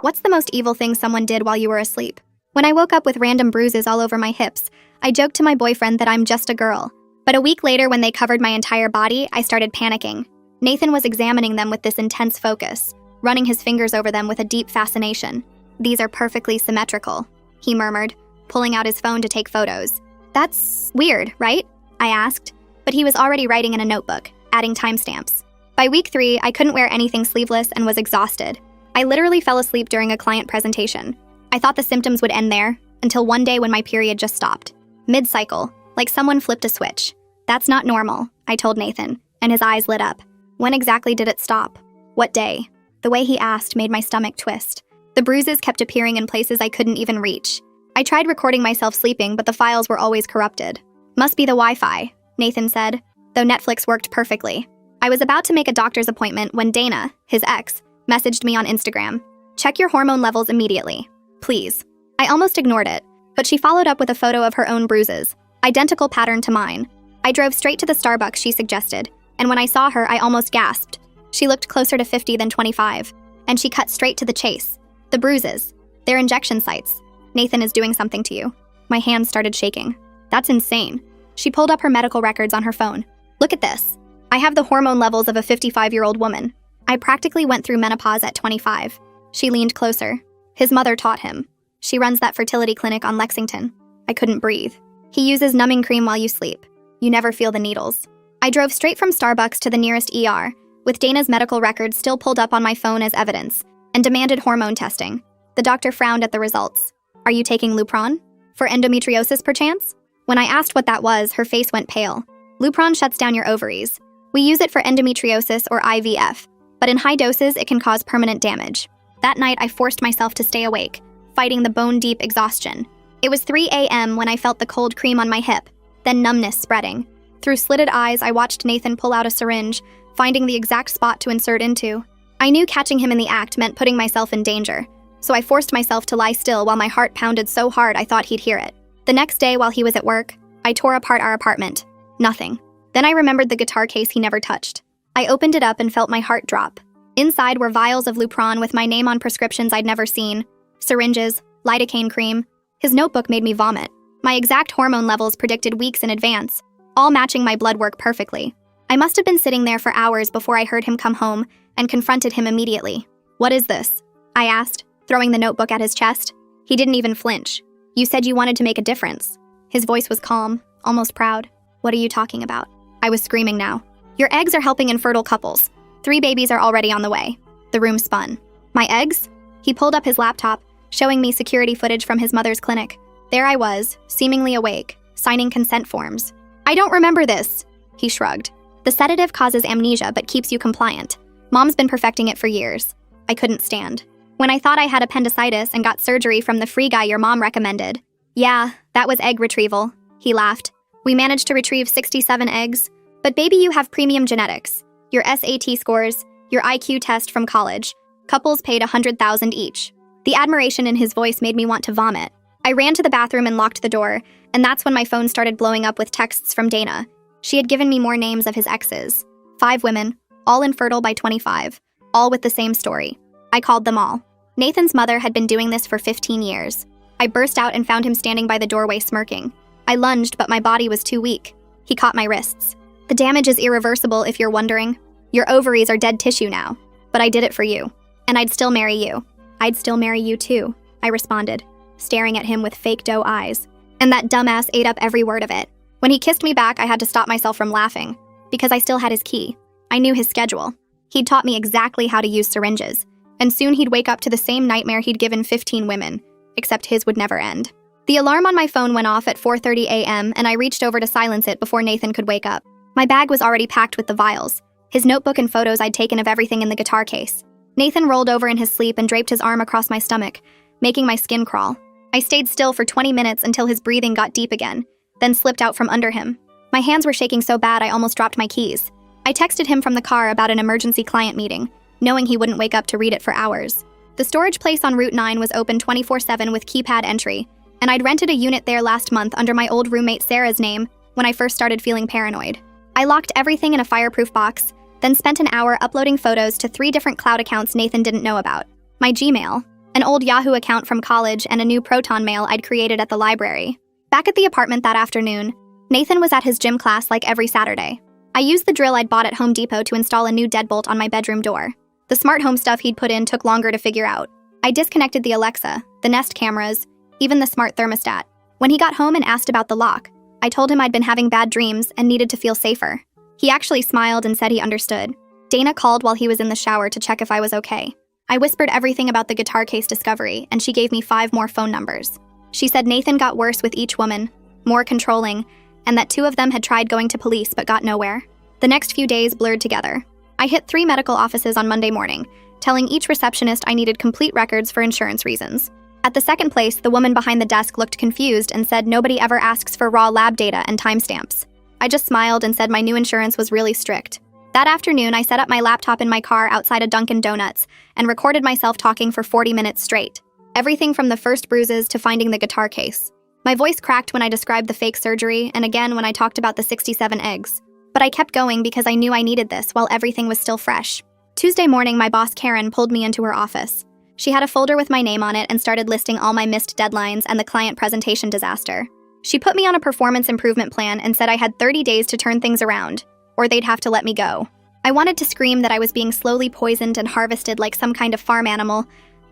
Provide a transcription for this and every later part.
What's the most evil thing someone did while you were asleep? When I woke up with random bruises all over my hips, I joked to my boyfriend that I'm just a girl. But a week later, when they covered my entire body, I started panicking. Nathan was examining them with this intense focus, running his fingers over them with a deep fascination. "These are perfectly symmetrical," he murmured, pulling out his phone to take photos. "That's weird, right?" I asked, but he was already writing in a notebook, adding timestamps. By week 3, I couldn't wear anything sleeveless and was exhausted. I literally fell asleep during a client presentation. I thought the symptoms would end there, until one day when my period just stopped. Mid-cycle, like someone flipped a switch. "That's not normal," I told Nathan, and his eyes lit up. "When exactly did it stop? What day?" The way he asked made my stomach twist. The bruises kept appearing in places I couldn't even reach. I tried recording myself sleeping, but the files were always corrupted. "Must be the Wi-Fi," Nathan said, though Netflix worked perfectly. I was about to make a doctor's appointment when Dana, his ex, messaged me on Instagram. "Check your hormone levels immediately. Please." I almost ignored it, but she followed up with a photo of her own bruises, identical pattern to mine. I drove straight to the Starbucks she suggested, and when I saw her, I almost gasped. She looked closer to 50 than 25, and she cut straight to the chase. "The bruises. They're injection sites. Nathan is doing something to you." My hands started shaking. "That's insane." She pulled up her medical records on her phone. "Look at this. I have the hormone levels of a 55-year-old woman. I practically went through menopause at 25. She leaned closer. "His mother taught him. She runs that fertility clinic on Lexington." I couldn't breathe. "He uses numbing cream while you sleep. You never feel the needles." I drove straight from Starbucks to the nearest ER, with Dana's medical records still pulled up on my phone as evidence, and demanded hormone testing. The doctor frowned at the results. "Are you taking Lupron? For endometriosis, perchance?" When I asked what that was, her face went pale. "Lupron shuts down your ovaries. We use it for endometriosis or IVF, but in high doses, it can cause permanent damage." That night, I forced myself to stay awake, fighting the bone-deep exhaustion. It was 3 a.m. when I felt the cold cream on my hip, then numbness spreading. Through slitted eyes, I watched Nathan pull out a syringe, finding the exact spot to insert into. I knew catching him in the act meant putting myself in danger, so I forced myself to lie still while my heart pounded so hard I thought he'd hear it. The next day, while he was at work, I tore apart our apartment. Nothing. Then I remembered the guitar case he never touched. I opened it up and felt my heart drop. Inside were vials of Lupron with my name on prescriptions I'd never seen, syringes, lidocaine cream. His notebook made me vomit. My exact hormone levels predicted weeks in advance, all matching my blood work perfectly. I must have been sitting there for hours before I heard him come home and confronted him immediately. "What is this?" I asked, throwing the notebook at his chest. He didn't even flinch. "You said you wanted to make a difference." His voice was calm, almost proud. "What are you talking about?" I was screaming now. "Your eggs are helping infertile couples. 3 babies are already on the way." The room spun. "My eggs?" He pulled up his laptop, showing me security footage from his mother's clinic. There I was, seemingly awake, signing consent forms. "I don't remember this," he shrugged. "The sedative causes amnesia but keeps you compliant. Mom's been perfecting it for years." I couldn't stand. "When I thought I had appendicitis and got surgery from the free guy your mom recommended." "Yeah, that was egg retrieval," he laughed. "We managed to retrieve 67 eggs. But baby, you have premium genetics. Your SAT scores, your IQ test from college. Couples paid $100,000 each." The admiration in his voice made me want to vomit. I ran to the bathroom and locked the door, and that's when my phone started blowing up with texts from Dana. She had given me more names of his exes. 5 women, all infertile by 25, all with the same story. I called them all. Nathan's mother had been doing this for 15 years. I burst out and found him standing by the doorway smirking. I lunged, but my body was too weak. He caught my wrists. "The damage is irreversible, if you're wondering. Your ovaries are dead tissue now. But I did it for you. And I'd still marry you." "I'd still marry you too," I responded, staring at him with fake doe eyes. And that dumbass ate up every word of it. When he kissed me back, I had to stop myself from laughing, because I still had his key. I knew his schedule. He'd taught me exactly how to use syringes, and soon he'd wake up to the same nightmare he'd given 15 women, except his would never end. The alarm on my phone went off at 4:30 a.m., and I reached over to silence it before Nathan could wake up. My bag was already packed with the vials, his notebook and photos I'd taken of everything in the guitar case. Nathan rolled over in his sleep and draped his arm across my stomach, making my skin crawl. I stayed still for 20 minutes until his breathing got deep again, then slipped out from under him. My hands were shaking so bad I almost dropped my keys. I texted him from the car about an emergency client meeting, knowing he wouldn't wake up to read it for hours. The storage place on Route 9 was open 24/7 with keypad entry, and I'd rented a unit there last month under my old roommate Sarah's name when I first started feeling paranoid. I locked everything in a fireproof box, then spent an hour uploading photos to 3 different cloud accounts Nathan didn't know about. My Gmail, an old Yahoo account from college, and a new Proton mail I'd created at the library. Back at the apartment that afternoon, Nathan was at his gym class like every Saturday. I used the drill I'd bought at Home Depot to install a new deadbolt on my bedroom door. The smart home stuff he'd put in took longer to figure out. I disconnected the Alexa, the Nest cameras, even the smart thermostat. When he got home and asked about the lock, I told him I'd been having bad dreams and needed to feel safer. He actually smiled and said he understood. Dana called while he was in the shower to check if I was okay. I whispered everything about the guitar case discovery, and she gave me 5 more phone numbers. She said Nathan got worse with each woman, more controlling, and that 2 of them had tried going to police but got nowhere. The next few days blurred together. I hit 3 medical offices on Monday morning, telling each receptionist I needed complete records for insurance reasons. At the second place, the woman behind the desk looked confused and said nobody ever asks for raw lab data and timestamps. I just smiled and said my new insurance was really strict. That afternoon, I set up my laptop in my car outside a Dunkin' Donuts and recorded myself talking for 40 minutes straight. Everything from the first bruises to finding the guitar case. My voice cracked when I described the fake surgery, and again when I talked about the 67 eggs. But I kept going because I knew I needed this while everything was still fresh. Tuesday morning, my boss Karen pulled me into her office. She had a folder with my name on it and started listing all my missed deadlines and the client presentation disaster. She put me on a performance improvement plan and said I had 30 days to turn things around, or they'd have to let me go. I wanted to scream that I was being slowly poisoned and harvested like some kind of farm animal,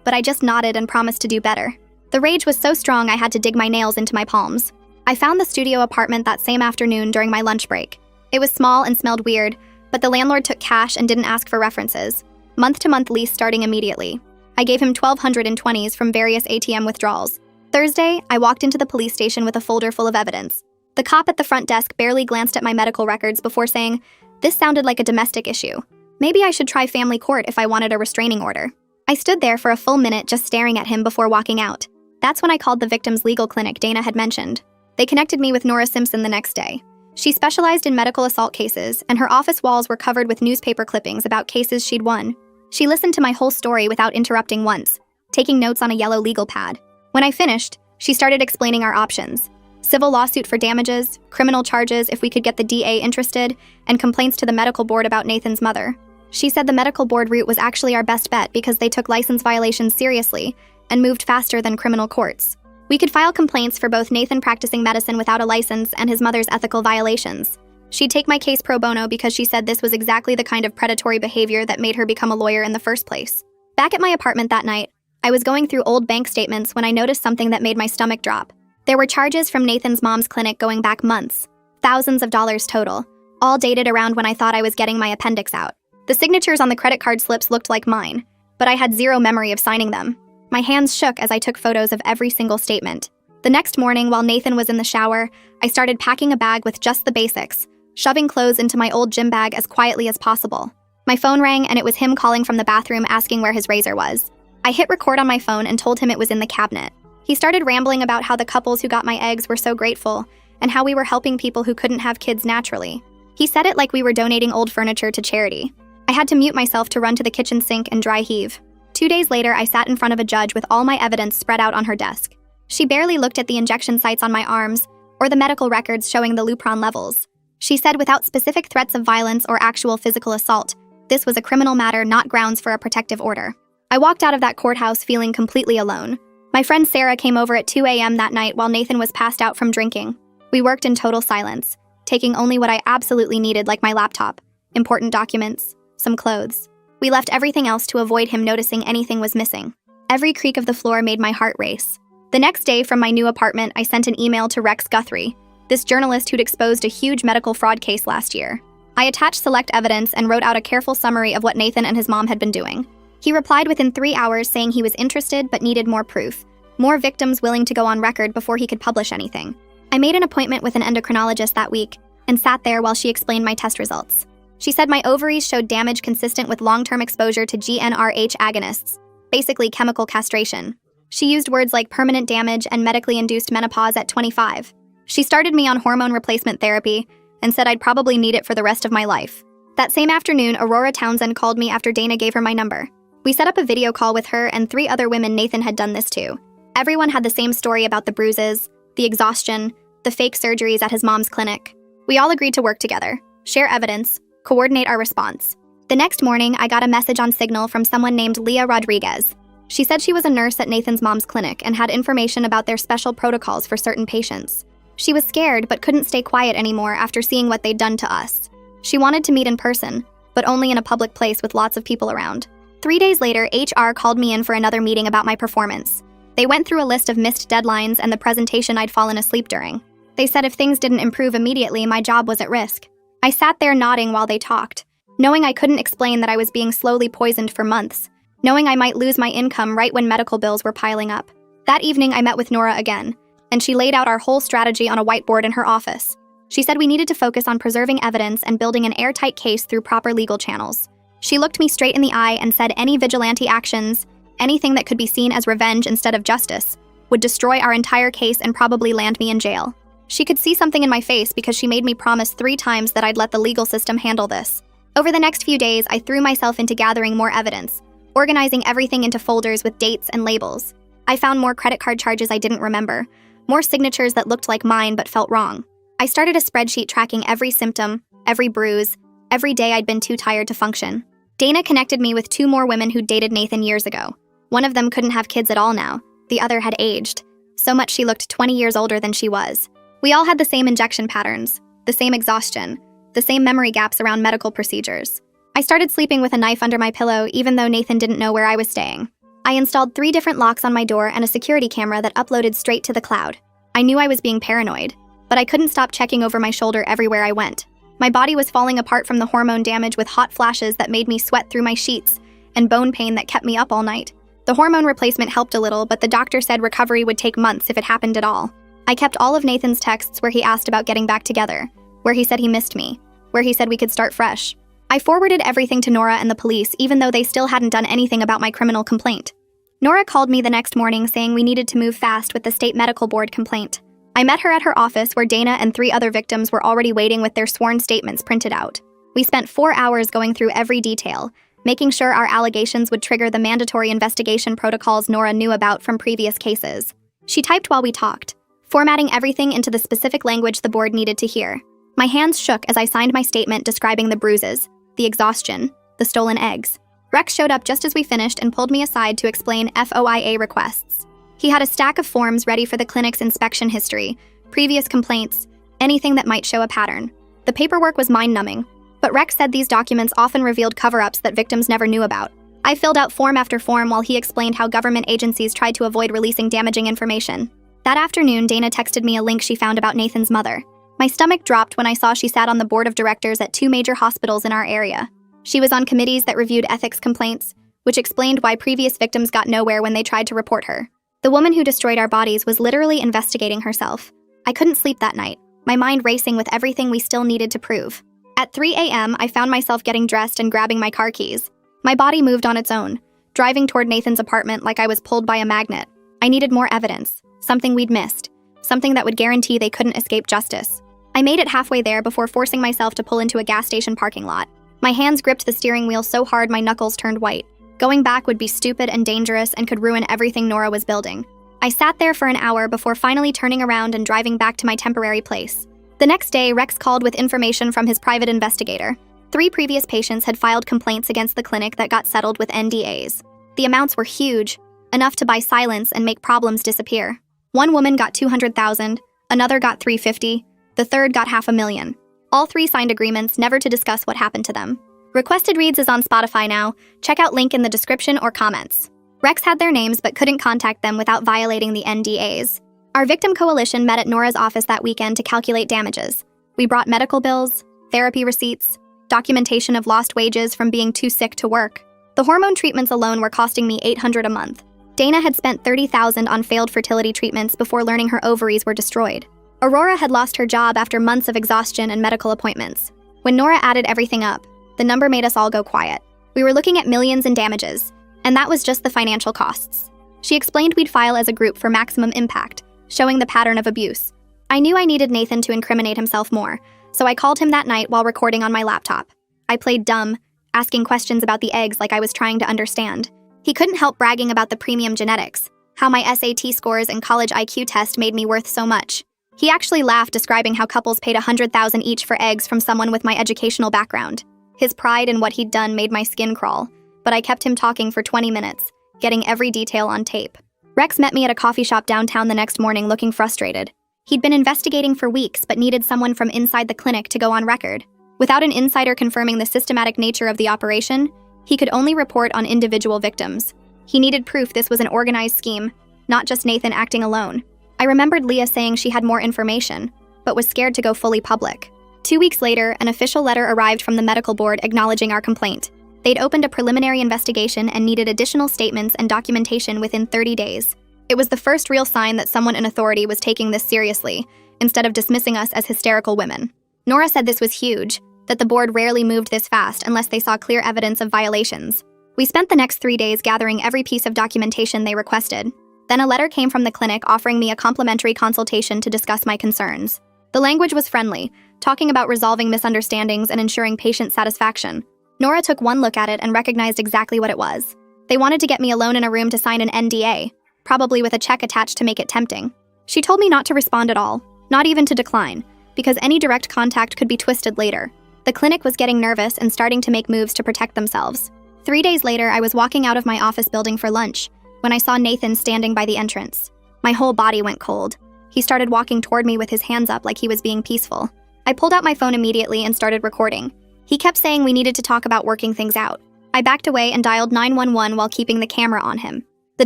but I just nodded and promised to do better. The rage was so strong I had to dig my nails into my palms. I found the studio apartment that same afternoon during my lunch break. It was small and smelled weird, but the landlord took cash and didn't ask for references. Month-to-month lease starting immediately. I gave him $1,220s from various ATM withdrawals. Thursday, I walked into the police station with a folder full of evidence. The cop at the front desk barely glanced at my medical records before saying, "This sounded like a domestic issue. Maybe I should try family court if I wanted a restraining order." I stood there for a full minute just staring at him before walking out. That's when I called the victim's legal clinic Dana had mentioned. They connected me with Nora Simpson the next day. She specialized in medical assault cases, and her office walls were covered with newspaper clippings about cases she'd won. She listened to my whole story without interrupting once, taking notes on a yellow legal pad. When I finished, she started explaining our options. Civil lawsuit for damages, criminal charges if we could get the DA interested, and complaints to the medical board about Nathan's mother. She said the medical board route was actually our best bet because they took license violations seriously and moved faster than criminal courts. We could file complaints for both Nathan practicing medicine without a license and his mother's ethical violations. She'd take my case pro bono because she said this was exactly the kind of predatory behavior that made her become a lawyer in the first place. Back at my apartment that night, I was going through old bank statements when I noticed something that made my stomach drop. There were charges from Nathan's mom's clinic going back months, thousands of dollars total, all dated around when I thought I was getting my appendix out. The signatures on the credit card slips looked like mine, but I had zero memory of signing them. My hands shook as I took photos of every single statement. The next morning, while Nathan was in the shower, I started packing a bag with just the basics, shoving clothes into my old gym bag as quietly as possible. My phone rang and it was him calling from the bathroom asking where his razor was. I hit record on my phone and told him it was in the cabinet. He started rambling about how the couples who got my eggs were so grateful and how we were helping people who couldn't have kids naturally. He said it like we were donating old furniture to charity. I had to mute myself to run to the kitchen sink and dry heave. 2 days later, I sat in front of a judge with all my evidence spread out on her desk. She barely looked at the injection sites on my arms or the medical records showing the Lupron levels. She said without specific threats of violence or actual physical assault, this was a criminal matter, not grounds for a protective order. I walked out of that courthouse feeling completely alone. My friend Sarah came over at 2 a.m. that night while Nathan was passed out from drinking. We worked in total silence, taking only what I absolutely needed, like my laptop, important documents, some clothes. We left everything else to avoid him noticing anything was missing. Every creak of the floor made my heart race. The next day from my new apartment, I sent an email to Rex Guthrie, this journalist who'd exposed a huge medical fraud case last year. I attached select evidence and wrote out a careful summary of what Nathan and his mom had been doing. He replied within 3 hours saying he was interested but needed more proof, more victims willing to go on record before he could publish anything. I made an appointment with an endocrinologist that week and sat there while she explained my test results. She said my ovaries showed damage consistent with long-term exposure to GnRH agonists, basically chemical castration. She used words like permanent damage and medically induced menopause at 25. She started me on hormone replacement therapy and said I'd probably need it for the rest of my life. That same afternoon, Aurora Townsend called me after Dana gave her my number. We set up a video call with her and 3 other women Nathan had done this to. Everyone had the same story about the bruises, the exhaustion, the fake surgeries at his mom's clinic. We all agreed to work together, share evidence, coordinate our response. The next morning, I got a message on Signal from someone named Leah Rodriguez. She said she was a nurse at Nathan's mom's clinic and had information about their special protocols for certain patients. She was scared but couldn't stay quiet anymore after seeing what they'd done to us. She wanted to meet in person, but only in a public place with lots of people around. 3 days later, HR called me in for another meeting about my performance. They went through a list of missed deadlines and the presentation I'd fallen asleep during. They said if things didn't improve immediately, my job was at risk. I sat there nodding while they talked, knowing I couldn't explain that I was being slowly poisoned for months, knowing I might lose my income right when medical bills were piling up. That evening, I met with Nora again, and she laid out our whole strategy on a whiteboard in her office. She said we needed to focus on preserving evidence and building an airtight case through proper legal channels. She looked me straight in the eye and said any vigilante actions, anything that could be seen as revenge instead of justice, would destroy our entire case and probably land me in jail. She could see something in my face because she made me promise 3 times that I'd let the legal system handle this. Over the next few days, I threw myself into gathering more evidence, organizing everything into folders with dates and labels. I found more credit card charges I didn't remember, more signatures that looked like mine but felt wrong. I started a spreadsheet tracking every symptom, every bruise, every day I'd been too tired to function. Dana connected me with 2 more women who'd dated Nathan years ago. One of them couldn't have kids at all now. The other had aged. So much she looked 20 years older than she was. We all had the same injection patterns, the same exhaustion, the same memory gaps around medical procedures. I started sleeping with a knife under my pillow even though Nathan didn't know where I was staying. I installed 3 different locks on my door and a security camera that uploaded straight to the cloud. I knew I was being paranoid, but I couldn't stop checking over my shoulder everywhere I went. My body was falling apart from the hormone damage with hot flashes that made me sweat through my sheets and bone pain that kept me up all night. The hormone replacement helped a little, but the doctor said recovery would take months if it happened at all. I kept all of Nathan's texts where he asked about getting back together, where he said he missed me, where he said we could start fresh. I forwarded everything to Nora and the police, even though they still hadn't done anything about my criminal complaint. Nora called me the next morning saying we needed to move fast with the state medical board complaint. I met her at her office where Dana and 3 other victims were already waiting with their sworn statements printed out. We spent 4 hours going through every detail, making sure our allegations would trigger the mandatory investigation protocols Nora knew about from previous cases. She typed while we talked, formatting everything into the specific language the board needed to hear. My hands shook as I signed my statement describing the bruises, the exhaustion, the stolen eggs. Rex showed up just as we finished and pulled me aside to explain FOIA requests. He had a stack of forms ready for the clinic's inspection history, previous complaints, anything that might show a pattern. The paperwork was mind-numbing, but Rex said these documents often revealed cover-ups that victims never knew about. I filled out form after form while he explained how government agencies tried to avoid releasing damaging information. That afternoon, Dana texted me a link she found about Nathan's mother. My stomach dropped when I saw she sat on the board of directors at 2 major hospitals in our area. She was on committees that reviewed ethics complaints, which explained why previous victims got nowhere when they tried to report her. The woman who destroyed our bodies was literally investigating herself. I couldn't sleep that night, my mind racing with everything we still needed to prove. At 3 a.m., I found myself getting dressed and grabbing my car keys. My body moved on its own, driving toward Nathan's apartment like I was pulled by a magnet. I needed more evidence, something we'd missed, something that would guarantee they couldn't escape justice. I made it halfway there before forcing myself to pull into a gas station parking lot. My hands gripped the steering wheel so hard my knuckles turned white. Going back would be stupid and dangerous and could ruin everything Nora was building. I sat there for an hour before finally turning around and driving back to my temporary place. The next day, Rex called with information from his private investigator. 3 previous patients had filed complaints against the clinic that got settled with NDAs. The amounts were huge, enough to buy silence and make problems disappear. One woman got $200,000, another got $350,000, the third got $500,000. All 3 signed agreements never to discuss what happened to them. Requested Reads is on Spotify now. Check out link in the description or comments. Rex had their names but couldn't contact them without violating the NDAs. Our victim coalition met at Nora's office that weekend to calculate damages. We brought medical bills, therapy receipts, documentation of lost wages from being too sick to work. The hormone treatments alone were costing me $800 a month. Dana had spent $30,000 on failed fertility treatments before learning her ovaries were destroyed. Aurora had lost her job after months of exhaustion and medical appointments. When Nora added everything up, the number made us all go quiet. We were looking at millions in damages, and that was just the financial costs. She explained we'd file as a group for maximum impact, showing the pattern of abuse. I knew I needed Nathan to incriminate himself more, so I called him that night while recording on my laptop. I played dumb, asking questions about the eggs like I was trying to understand. He couldn't help bragging about the premium genetics, how my SAT scores and college IQ test made me worth so much. He actually laughed, describing how couples paid $100,000 each for eggs from someone with my educational background. His pride in what he'd done made my skin crawl, but I kept him talking for 20 minutes, getting every detail on tape. Rex met me at a coffee shop downtown the next morning looking frustrated. He'd been investigating for weeks but needed someone from inside the clinic to go on record. Without an insider confirming the systematic nature of the operation, he could only report on individual victims. He needed proof this was an organized scheme, not just Nathan acting alone. I remembered Leah saying she had more information, but was scared to go fully public. 2 weeks later, an official letter arrived from the medical board acknowledging our complaint. They'd opened a preliminary investigation and needed additional statements and documentation within 30 days. It was the first real sign that someone in authority was taking this seriously, instead of dismissing us as hysterical women. Nora said this was huge, that the board rarely moved this fast unless they saw clear evidence of violations. We spent the next 3 days gathering every piece of documentation they requested. Then a letter came from the clinic offering me a complimentary consultation to discuss my concerns. The language was friendly, talking about resolving misunderstandings and ensuring patient satisfaction. Nora took one look at it and recognized exactly what it was. They wanted to get me alone in a room to sign an NDA, probably with a check attached to make it tempting. She told me not to respond at all, not even to decline, because any direct contact could be twisted later. The clinic was getting nervous and starting to make moves to protect themselves. 3 days later, I was walking out of my office building for lunch when I saw Nathan standing by the entrance. My whole body went cold. He started walking toward me with his hands up like he was being peaceful. I pulled out my phone immediately and started recording. He kept saying we needed to talk about working things out. I backed away and dialed 911 while keeping the camera on him. The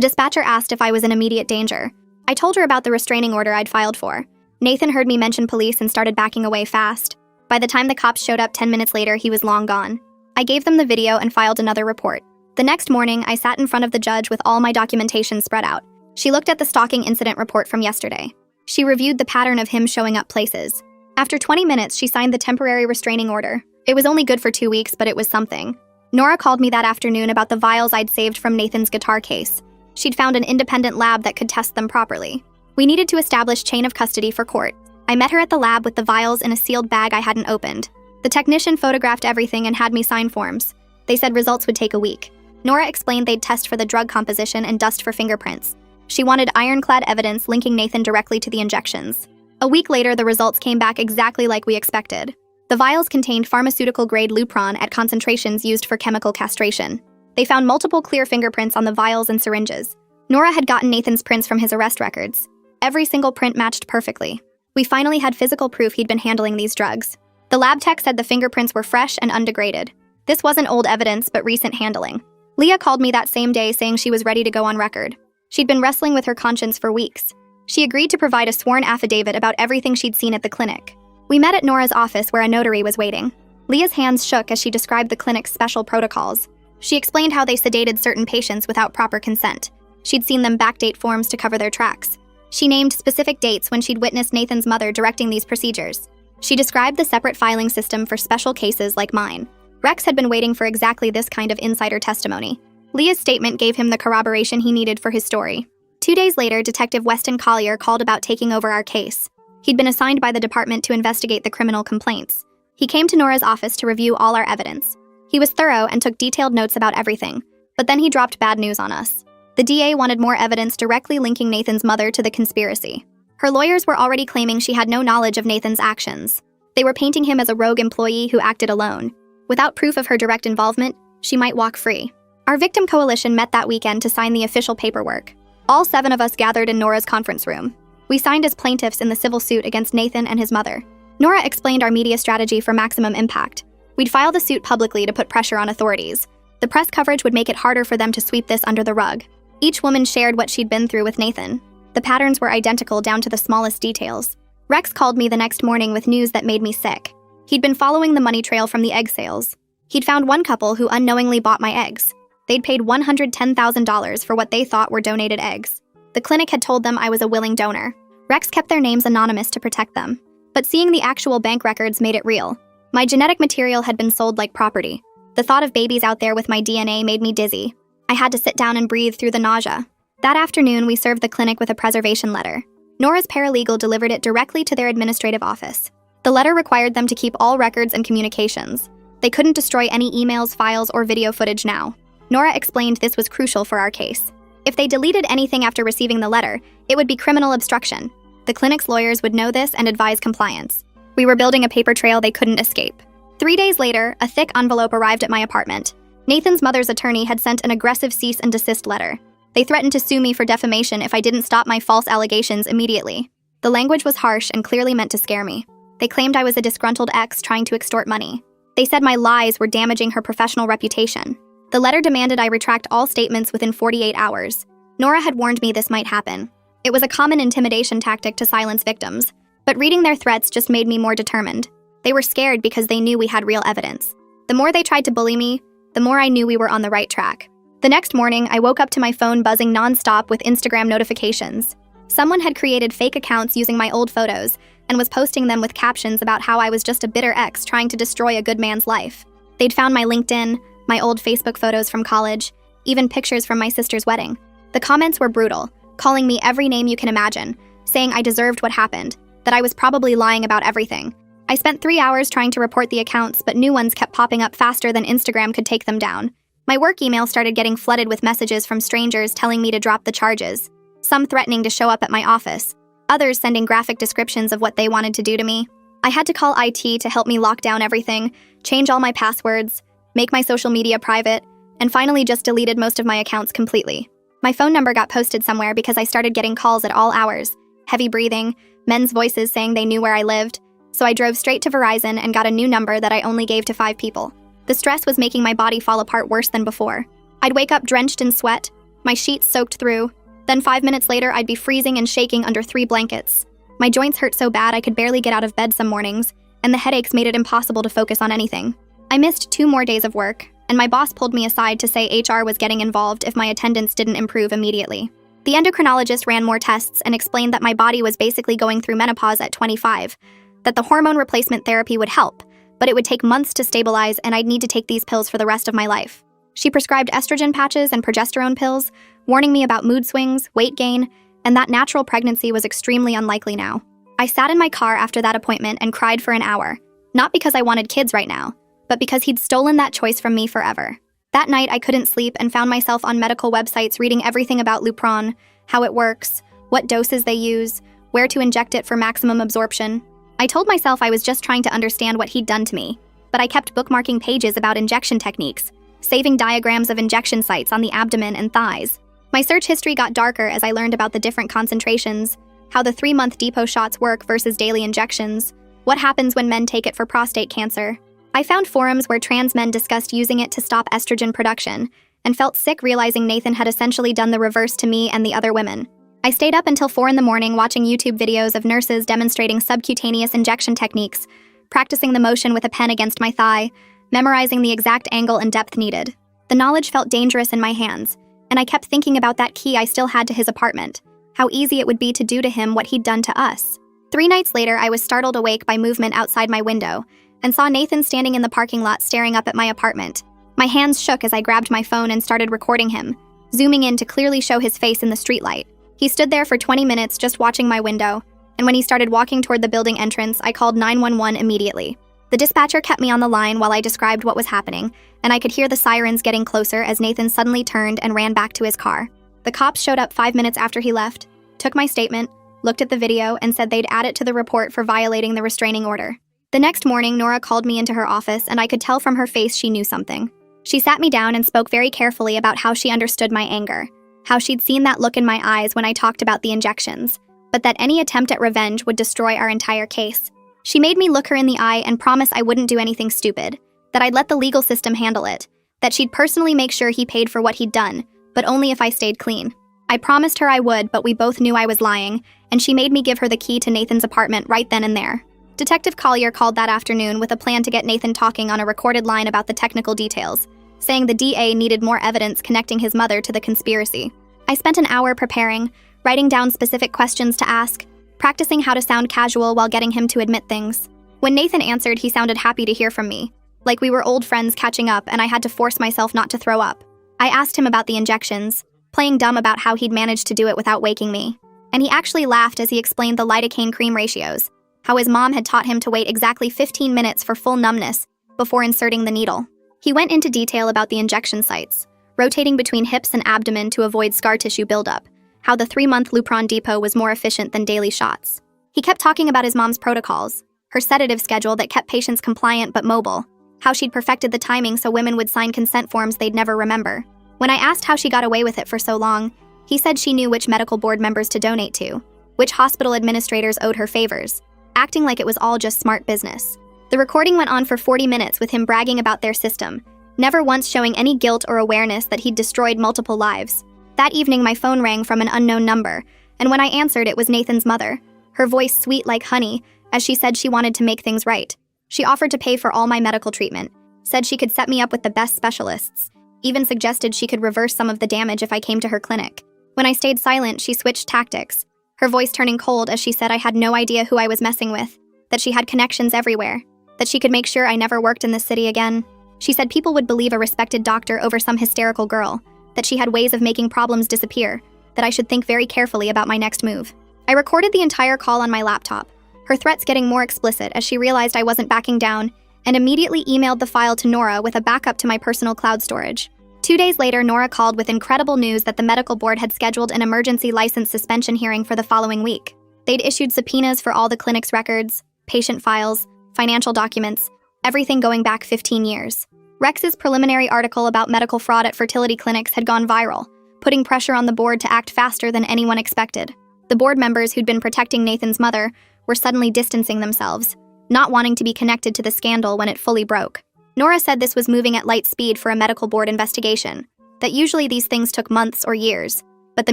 dispatcher asked if I was in immediate danger. I told her about the restraining order I'd filed for. Nathan heard me mention police and started backing away fast. By the time the cops showed up 10 minutes later, he was long gone. I gave them the video and filed another report. The next morning, I sat in front of the judge with all my documentation spread out. She looked at the stalking incident report from yesterday. She reviewed the pattern of him showing up places. After 20 minutes, she signed the temporary restraining order. It was only good for 2 weeks, but it was something. Nora called me that afternoon about the vials I'd saved from Nathan's guitar case. She'd found an independent lab that could test them properly. We needed to establish chain of custody for court. I met her at the lab with the vials in a sealed bag I hadn't opened. The technician photographed everything and had me sign forms. They said results would take a week. Nora explained they'd test for the drug composition and dust for fingerprints. She wanted ironclad evidence linking Nathan directly to the injections. A week later, the results came back exactly like we expected. The vials contained pharmaceutical-grade Lupron at concentrations used for chemical castration. They found multiple clear fingerprints on the vials and syringes. Nora had gotten Nathan's prints from his arrest records. Every single print matched perfectly. We finally had physical proof he'd been handling these drugs. The lab tech said the fingerprints were fresh and undegraded. This wasn't old evidence, but recent handling. Leah called me that same day saying she was ready to go on record. She'd been wrestling with her conscience for weeks. She agreed to provide a sworn affidavit about everything she'd seen at the clinic. We met at Nora's office where a notary was waiting. Leah's hands shook as she described the clinic's special protocols. She explained how they sedated certain patients without proper consent. She'd seen them backdate forms to cover their tracks. She named specific dates when she'd witnessed Nathan's mother directing these procedures. She described the separate filing system for special cases like mine. Rex had been waiting for exactly this kind of insider testimony. Leah's statement gave him the corroboration he needed for his story. 2 days later, Detective Weston Collier called about taking over our case. He'd been assigned by the department to investigate the criminal complaints. He came to Nora's office to review all our evidence. He was thorough and took detailed notes about everything, but then he dropped bad news on us. The DA wanted more evidence directly linking Nathan's mother to the conspiracy. Her lawyers were already claiming she had no knowledge of Nathan's actions. They were painting him as a rogue employee who acted alone. Without proof of her direct involvement, she might walk free. Our victim coalition met that weekend to sign the official paperwork. All 7 of us gathered in Nora's conference room. We signed as plaintiffs in the civil suit against Nathan and his mother. Nora explained our media strategy for maximum impact. We'd file the suit publicly to put pressure on authorities. The press coverage would make it harder for them to sweep this under the rug. Each woman shared what she'd been through with Nathan. The patterns were identical down to the smallest details. Rex called me the next morning with news that made me sick. He'd been following the money trail from the egg sales. He'd found one couple who unknowingly bought my eggs. They'd paid $110,000 for what they thought were donated eggs. The clinic had told them I was a willing donor. Rex kept their names anonymous to protect them. But seeing the actual bank records made it real. My genetic material had been sold like property. The thought of babies out there with my DNA made me dizzy. I had to sit down and breathe through the nausea. That afternoon, we served the clinic with a preservation letter. Nora's paralegal delivered it directly to their administrative office. The letter required them to keep all records and communications. They couldn't destroy any emails, files, or video footage now. Nora explained this was crucial for our case. If they deleted anything after receiving the letter, it would be criminal obstruction. The clinic's lawyers would know this and advise compliance. We were building a paper trail they couldn't escape. 3 days later, a thick envelope arrived at my apartment. Nathan's mother's attorney had sent an aggressive cease and desist letter. They threatened to sue me for defamation if I didn't stop my false allegations immediately. The language was harsh and clearly meant to scare me. They claimed I was a disgruntled ex trying to extort money. They said my lies were damaging her professional reputation. The letter demanded I retract all statements within 48 hours. Nora had warned me this might happen. It was a common intimidation tactic to silence victims, but reading their threats just made me more determined. They were scared because they knew we had real evidence. The more they tried to bully me, the more I knew we were on the right track. The next morning, I woke up to my phone buzzing nonstop with Instagram notifications. Someone had created fake accounts using my old photos and was posting them with captions about how I was just a bitter ex trying to destroy a good man's life. They'd found my LinkedIn, my old Facebook photos from college, even pictures from my sister's wedding. The comments were brutal, calling me every name you can imagine, saying I deserved what happened, that I was probably lying about everything. I spent 3 hours trying to report the accounts, but new ones kept popping up faster than Instagram could take them down. My work email started getting flooded with messages from strangers telling me to drop the charges, some threatening to show up at my office, others sending graphic descriptions of what they wanted to do to me. I had to call IT to help me lock down everything, change all my passwords, make my social media private, and finally just deleted most of my accounts completely. My phone number got posted somewhere because I started getting calls at all hours, heavy breathing, men's voices saying they knew where I lived, so I drove straight to Verizon and got a new number that I only gave to 5 people. The stress was making my body fall apart worse than before. I'd wake up drenched in sweat, my sheets soaked through, then 5 minutes later I'd be freezing and shaking under 3 blankets. My joints hurt so bad I could barely get out of bed some mornings, and the headaches made it impossible to focus on anything. I missed 2 more days of work, and my boss pulled me aside to say HR was getting involved if my attendance didn't improve immediately. The endocrinologist ran more tests and explained that my body was basically going through menopause at 25, that the hormone replacement therapy would help, but it would take months to stabilize and I'd need to take these pills for the rest of my life. She prescribed estrogen patches and progesterone pills, warning me about mood swings, weight gain, and that natural pregnancy was extremely unlikely now. I sat in my car after that appointment and cried for an hour, not because I wanted kids right now, but because he'd stolen that choice from me forever. That night, I couldn't sleep and found myself on medical websites reading everything about Lupron, how it works, what doses they use, where to inject it for maximum absorption. I told myself I was just trying to understand what he'd done to me, but I kept bookmarking pages about injection techniques, saving diagrams of injection sites on the abdomen and thighs. My search history got darker as I learned about the different concentrations, how the 3-month depot shots work versus daily injections, what happens when men take it for prostate cancer. I found forums where trans men discussed using it to stop estrogen production, and felt sick realizing Nathan had essentially done the reverse to me and the other women. I stayed up until 4 in the morning watching YouTube videos of nurses demonstrating subcutaneous injection techniques, practicing the motion with a pen against my thigh, memorizing the exact angle and depth needed. The knowledge felt dangerous in my hands, and I kept thinking about that key I still had to his apartment, how easy it would be to do to him what he'd done to us. 3 nights later, I was startled awake by movement outside my window, and saw Nathan standing in the parking lot staring up at my apartment. My hands shook as I grabbed my phone and started recording him, zooming in to clearly show his face in the streetlight. He stood there for 20 minutes just watching my window, and when he started walking toward the building entrance, I called 911 immediately. The dispatcher kept me on the line while I described what was happening, and I could hear the sirens getting closer as Nathan suddenly turned and ran back to his car. The cops showed up 5 minutes after he left, took my statement, looked at the video, and said they'd add it to the report for violating the restraining order. The next morning, Nora called me into her office, and I could tell from her face she knew something. She sat me down and spoke very carefully about how she understood my anger, how she'd seen that look in my eyes when I talked about the injections, but that any attempt at revenge would destroy our entire case. She made me look her in the eye and promise I wouldn't do anything stupid, that I'd let the legal system handle it, that she'd personally make sure he paid for what he'd done, but only if I stayed clean. I promised her I would, but we both knew I was lying, and she made me give her the key to Nathan's apartment right then and there. Detective Collier called that afternoon with a plan to get Nathan talking on a recorded line about the technical details, saying the DA needed more evidence connecting his mother to the conspiracy. I spent an hour preparing, writing down specific questions to ask, practicing how to sound casual while getting him to admit things. When Nathan answered, he sounded happy to hear from me, like we were old friends catching up and I had to force myself not to throw up. I asked him about the injections, playing dumb about how he'd managed to do it without waking me, and he actually laughed as he explained the lidocaine cream ratios, how his mom had taught him to wait exactly 15 minutes for full numbness before inserting the needle. He went into detail about the injection sites, rotating between hips and abdomen to avoid scar tissue buildup, how the 3-month Lupron depot was more efficient than daily shots. He kept talking about his mom's protocols, her sedative schedule that kept patients compliant but mobile, how she'd perfected the timing so women would sign consent forms they'd never remember. When I asked how she got away with it for so long, he said she knew which medical board members to donate to, which hospital administrators owed her favors, acting like it was all just smart business. The recording went on for 40 minutes with him bragging about their system, never once showing any guilt or awareness that he'd destroyed multiple lives. That evening, my phone rang from an unknown number, and when I answered, it was Nathan's mother, her voice sweet like honey, as she said she wanted to make things right. She offered to pay for all my medical treatment, said she could set me up with the best specialists, even suggested she could reverse some of the damage if I came to her clinic. When I stayed silent, she switched tactics, her voice turning cold as she said I had no idea who I was messing with, that she had connections everywhere, that she could make sure I never worked in this city again. She said people would believe a respected doctor over some hysterical girl, that she had ways of making problems disappear, that I should think very carefully about my next move. I recorded the entire call on my laptop, her threats getting more explicit as she realized I wasn't backing down, and immediately emailed the file to Nora with a backup to my personal cloud storage. 2 days later, Nora called with incredible news that the medical board had scheduled an emergency license suspension hearing for the following week. They'd issued subpoenas for all the clinic's records, patient files, financial documents, everything going back 15 years. Rex's preliminary article about medical fraud at fertility clinics had gone viral, putting pressure on the board to act faster than anyone expected. The board members who'd been protecting Nathan's mother were suddenly distancing themselves, not wanting to be connected to the scandal when it fully broke. Nora said this was moving at light speed for a medical board investigation, that usually these things took months or years, but the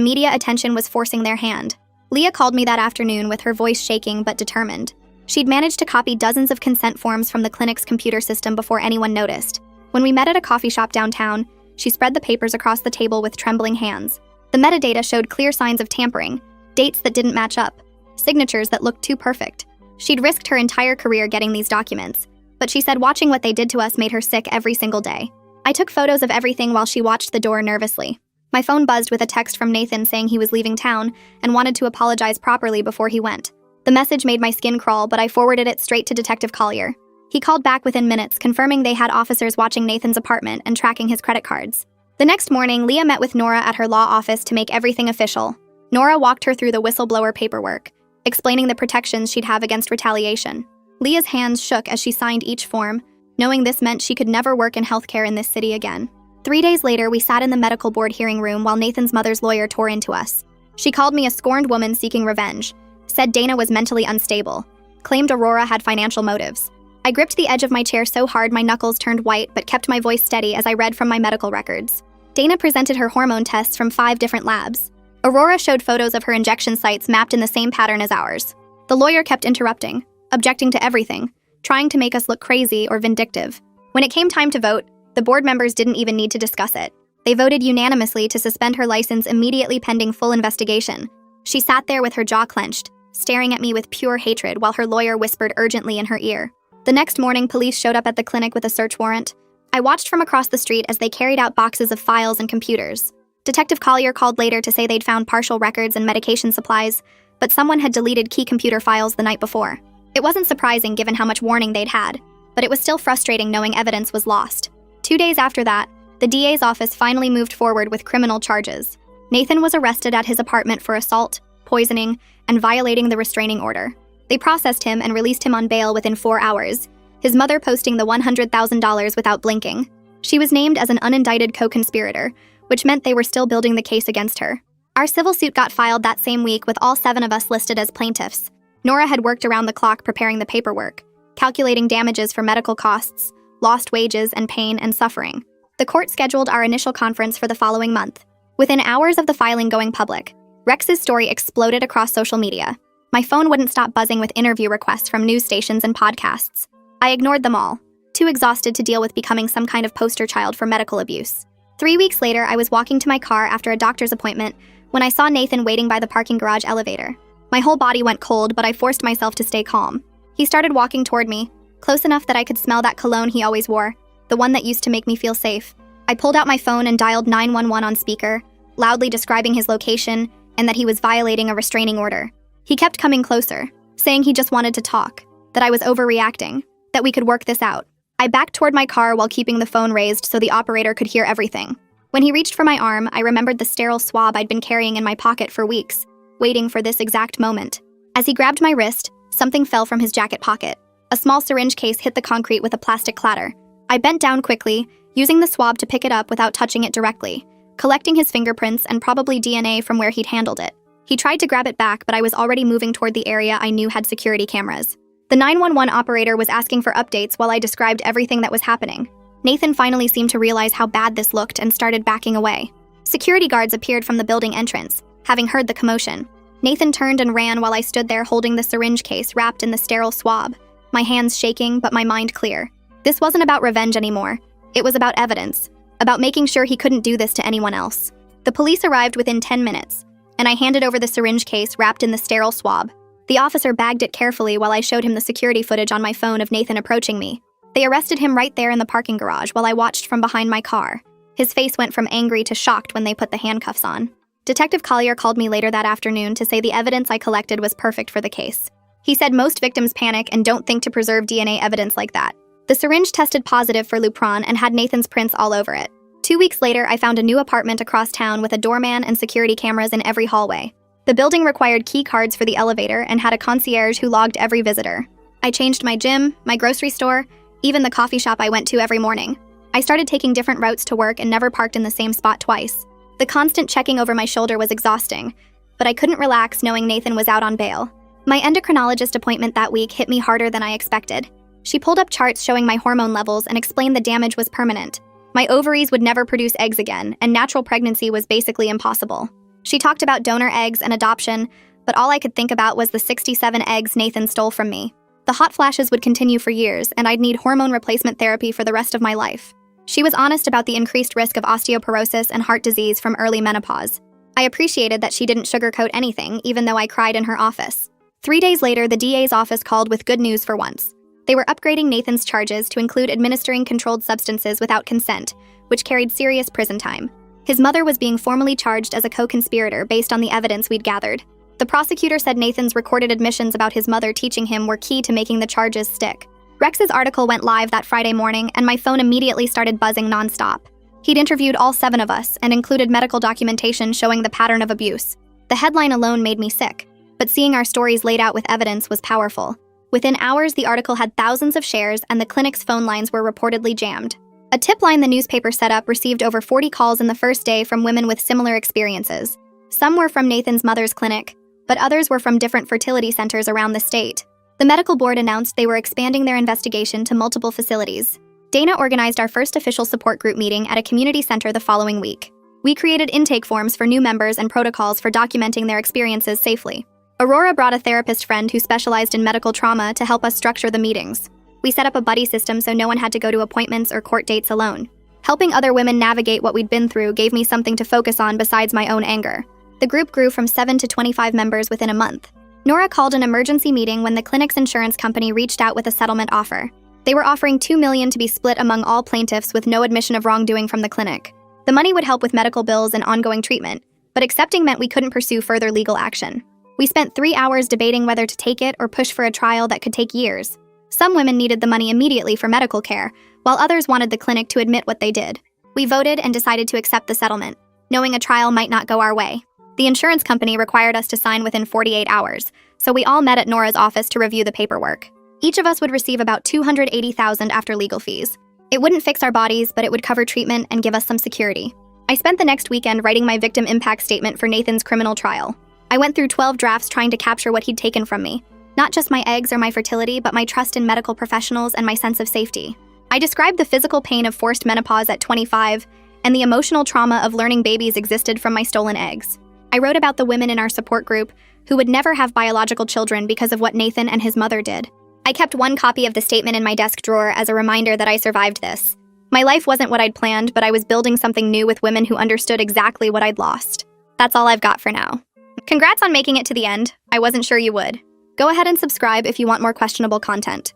media attention was forcing their hand. Leah called me that afternoon with her voice shaking but determined. She'd managed to copy dozens of consent forms from the clinic's computer system before anyone noticed. When we met at a coffee shop downtown, she spread the papers across the table with trembling hands. The metadata showed clear signs of tampering, dates that didn't match up, signatures that looked too perfect. She'd risked her entire career getting these documents, but she said watching what they did to us made her sick every single day. I took photos of everything while she watched the door nervously. My phone buzzed with a text from Nathan saying he was leaving town and wanted to apologize properly before he went. The message made my skin crawl, but I forwarded it straight to Detective Collier. He called back within minutes, confirming they had officers watching Nathan's apartment and tracking his credit cards. The next morning, Leah met with Nora at her law office to make everything official. Nora walked her through the whistleblower paperwork, explaining the protections she'd have against retaliation. Leah's hands shook as she signed each form, knowing this meant she could never work in healthcare in this city again. 3 days later, we sat in the medical board hearing room while Nathan's mother's lawyer tore into us. She called me a scorned woman seeking revenge, said Dana was mentally unstable, claimed Aurora had financial motives. I gripped the edge of my chair so hard my knuckles turned white but kept my voice steady as I read from my medical records. Dana presented her hormone tests from 5 different labs. Aurora showed photos of her injection sites mapped in the same pattern as ours. The lawyer kept interrupting, objecting to everything, trying to make us look crazy or vindictive. When it came time to vote, the board members didn't even need to discuss it. They voted unanimously to suspend her license immediately pending full investigation. She sat there with her jaw clenched, staring at me with pure hatred while her lawyer whispered urgently in her ear. The next morning, police showed up at the clinic with a search warrant. I watched from across the street as they carried out boxes of files and computers. Detective Collier called later to say they'd found partial records and medication supplies, but someone had deleted key computer files the night before. It wasn't surprising given how much warning they'd had, but it was still frustrating knowing evidence was lost. 2 days after that, the DA's office finally moved forward with criminal charges. Nathan was arrested at his apartment for assault, poisoning, and violating the restraining order. They processed him and released him on bail within 4 hours, his mother posting the $100,000 without blinking. She was named as an unindicted co-conspirator, which meant they were still building the case against her. Our civil suit got filed that same week with all 7 of us listed as plaintiffs. Nora had worked around the clock preparing the paperwork, calculating damages for medical costs, lost wages, and pain and suffering. The court scheduled our initial conference for the following month. Within hours of the filing going public, Rex's story exploded across social media. My phone wouldn't stop buzzing with interview requests from news stations and podcasts. I ignored them all, too exhausted to deal with becoming some kind of poster child for medical abuse. 3 weeks later, I was walking to my car after a doctor's appointment when I saw Nathan waiting by the parking garage elevator. My whole body went cold, but I forced myself to stay calm. He started walking toward me, close enough that I could smell that cologne he always wore, the one that used to make me feel safe. I pulled out my phone and dialed 911 on speaker, loudly describing his location and that he was violating a restraining order. He kept coming closer, saying he just wanted to talk, that I was overreacting, that we could work this out. I backed toward my car while keeping the phone raised so the operator could hear everything. When he reached for my arm, I remembered the sterile swab I'd been carrying in my pocket for weeks, waiting for this exact moment. As he grabbed my wrist, something fell from his jacket pocket. A small syringe case hit the concrete with a plastic clatter, I bent down quickly, using the swab to pick it up without touching it directly, collecting his fingerprints and probably DNA from where he'd handled it. He tried to grab it back, but I was already moving toward the area I knew had security cameras. The 911 operator was asking for updates while I described everything that was happening. Nathan finally seemed to realize how bad this looked and started backing away. Security guards appeared from the building entrance, having heard the commotion. Nathan turned and ran while I stood there holding the syringe case wrapped in the sterile swab, my hands shaking but my mind clear. This wasn't about revenge anymore. It was about evidence, about making sure he couldn't do this to anyone else. The police arrived within 10 minutes, and I handed over the syringe case wrapped in the sterile swab. The officer bagged it carefully while I showed him the security footage on my phone of Nathan approaching me. They arrested him right there in the parking garage while I watched from behind my car. His face went from angry to shocked when they put the handcuffs on. Detective Collier called me later that afternoon to say the evidence I collected was perfect for the case. He said most victims panic and don't think to preserve DNA evidence like that. The syringe tested positive for Lupron and had Nathan's prints all over it. 2 weeks later, I found a new apartment across town with a doorman and security cameras in every hallway. The building required key cards for the elevator and had a concierge who logged every visitor. I changed my gym, my grocery store, even the coffee shop I went to every morning. I started taking different routes to work and never parked in the same spot twice. The constant checking over my shoulder was exhausting, but I couldn't relax knowing Nathan was out on bail. My endocrinologist appointment that week hit me harder than I expected. She pulled up charts showing my hormone levels and explained the damage was permanent. My ovaries would never produce eggs again, and natural pregnancy was basically impossible. She talked about donor eggs and adoption, but all I could think about was the 67 eggs Nathan stole from me. The hot flashes would continue for years, and I'd need hormone replacement therapy for the rest of my life. She was honest about the increased risk of osteoporosis and heart disease from early menopause. I appreciated that she didn't sugarcoat anything, even though I cried in her office. 3 days later, the DA's office called with good news for once. They were upgrading Nathan's charges to include administering controlled substances without consent, which carried serious prison time. His mother was being formally charged as a co-conspirator based on the evidence we'd gathered. The prosecutor said Nathan's recorded admissions about his mother teaching him were key to making the charges stick. Rex's article went live that Friday morning, and my phone immediately started buzzing nonstop. He'd interviewed all 7 of us and included medical documentation showing the pattern of abuse. The headline alone made me sick, but seeing our stories laid out with evidence was powerful. Within hours, the article had thousands of shares, and the clinic's phone lines were reportedly jammed. A tip line the newspaper set up received over 40 calls in the first day from women with similar experiences. Some were from Nathan's mother's clinic, but others were from different fertility centers around the state. The medical board announced they were expanding their investigation to multiple facilities. Dana organized our first official support group meeting at a community center the following week. We created intake forms for new members and protocols for documenting their experiences safely. Aurora brought a therapist friend who specialized in medical trauma to help us structure the meetings. We set up a buddy system so no one had to go to appointments or court dates alone. Helping other women navigate what we'd been through gave me something to focus on besides my own anger. The group grew from 7 to 25 members within a month. Nora called an emergency meeting when the clinic's insurance company reached out with a settlement offer. They were offering $2 million to be split among all plaintiffs with no admission of wrongdoing from the clinic. The money would help with medical bills and ongoing treatment, but accepting meant we couldn't pursue further legal action. We spent 3 hours debating whether to take it or push for a trial that could take years. Some women needed the money immediately for medical care, while others wanted the clinic to admit what they did. We voted and decided to accept the settlement, knowing a trial might not go our way. The insurance company required us to sign within 48 hours, so we all met at Nora's office to review the paperwork. Each of us would receive about $280,000 after legal fees. It wouldn't fix our bodies, but it would cover treatment and give us some security. I spent the next weekend writing my victim impact statement for Nathan's criminal trial. I went through 12 drafts trying to capture what he'd taken from me. Not just my eggs or my fertility, but my trust in medical professionals and my sense of safety. I described the physical pain of forced menopause at 25 and the emotional trauma of learning babies existed from my stolen eggs. I wrote about the women in our support group who would never have biological children because of what Nathan and his mother did. I kept one copy of the statement in my desk drawer as a reminder that I survived this. My life wasn't what I'd planned, but I was building something new with women who understood exactly what I'd lost. That's all I've got for now. Congrats on making it to the end. I wasn't sure you would. Go ahead and subscribe if you want more questionable content.